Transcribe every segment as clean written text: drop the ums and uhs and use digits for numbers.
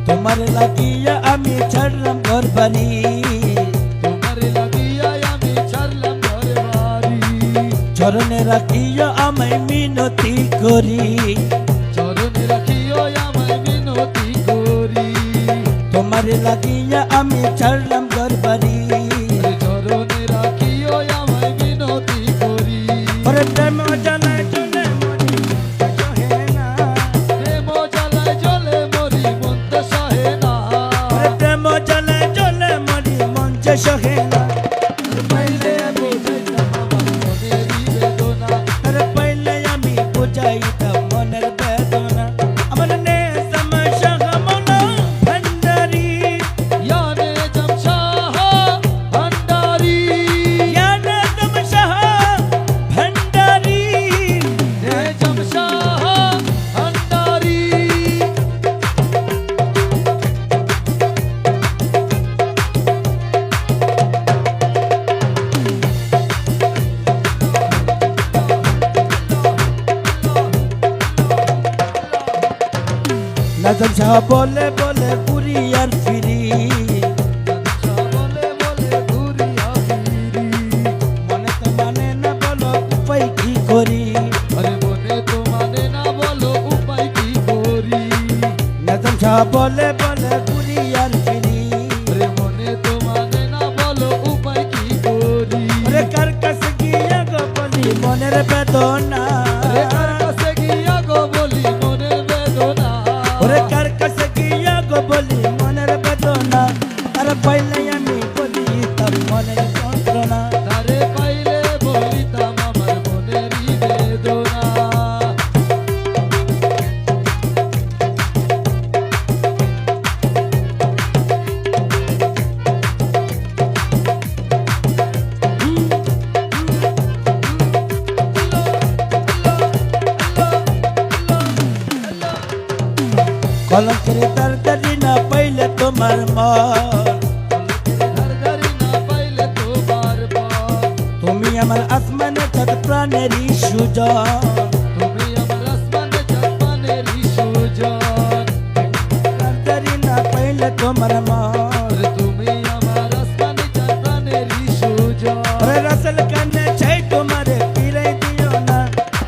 তোমার লাগিয়া আমি ছাড়লাম ঘর বাড়ি, তোমার লাগিয়া আমি ছাড়লাম ঘর বাড়ি। চরণে রাখিয়া আমায় মিনতি করি, চরণে রাখিও আমায় মিনতি করি। তোমার লাগিয়া আমি ছাড়লাম ঘর বাড়ি, চরণে রাখিও আমায় মিনতি করি। ওরে প্রেম জ্বালায় চলে মরি সহে না, প্রেম জ্বালায় জ্বলে মরি মন তো সহে না। ওরে প্রেম জ্বালায় চলে মরি মন যে সহে না। পাইলে আমি বুঝাইতাম আমার মনেরই বেদনা। আরে পাইলে আমি বুঝাইতাম মনের বেদনা। আমার নেশাম শাহমনা ভান্ডারি, ইয়া নেজাম শাহ ভান্ডারি, ইয়া নেশাম শাহ ভান্ডারি। নেজাম শাহ ভান্ডারি। নাজম শাহ বলে বলে ঘুরি আর ফিরি, বলে বলে ঘুরিয়া ফিরি। মনে তো মানে না বলো উপায় কি করি। আরে মনে তো মানে না বলো উপায় কি করি। নাজম শাহ বলে বলে ঘুরি আর ফিরি, আরে মনে তো মানে না বলো উপায় কি করি। ওরে কার কাছে গিয়া গো বলি মনের বেদনা, আরে কার কাছে গিয়া গো বলি মনের বেদনা। ওরে কার কাছে গিয়া গো বলি মনের বেদনা। আর পাইলে আমি বলিতাম মনের যন্ত্রণা। তারে পাইলে বলিতাম আমার মনেরই বেদনা। কলঙ্কের দরদারি না পাইলে তোমার মন, ঘরঘরি না পাইলে তোমার পর। তুমি আমার আসমানে চাঁদ প্রাণেরই সুজন। তুমি আমার আসমানে চাঁদ পানেরই সুজন। দরদারি না পাইলে তোমার মন, আরে তুমি আমার আসমানে চাঁদ পানেরই সুজন। ওরে রাসেল কানে চাই তোমারে ফিরাই দিও না।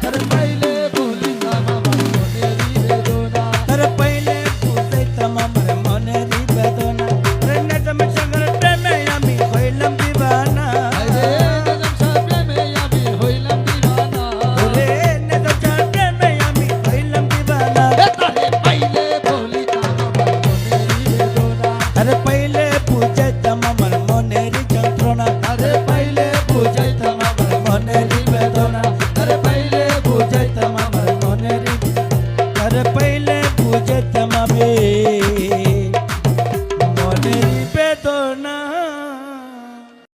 তারে পাইলে বলিতাম আমার মনেরই বেদনা। তার পাইলে বুঝাইতাম আমার মনেরই বেদনা। ওরে নেজম সাগর প্রেমে আমি হইলাম দিবানা, আরে নেজাম শাহ প্রেমে আমি হইলাম দিওয়ানা। ওরে নেজম সাগর প্রেমে আমি হইলাম দিবানা। তারে পাইলে বলিতাম আমার মনেরই বেদনা। তার পাইলে বুঝাইতাম আমার মনেরই যন্ত্রণা। তারে পাইলে বুঝাইতাম আমার মনেরই বেদনা। তারে পাইলে বুঝাইতাম আমার মনেরই, তার পাইলে বুঝাইতাম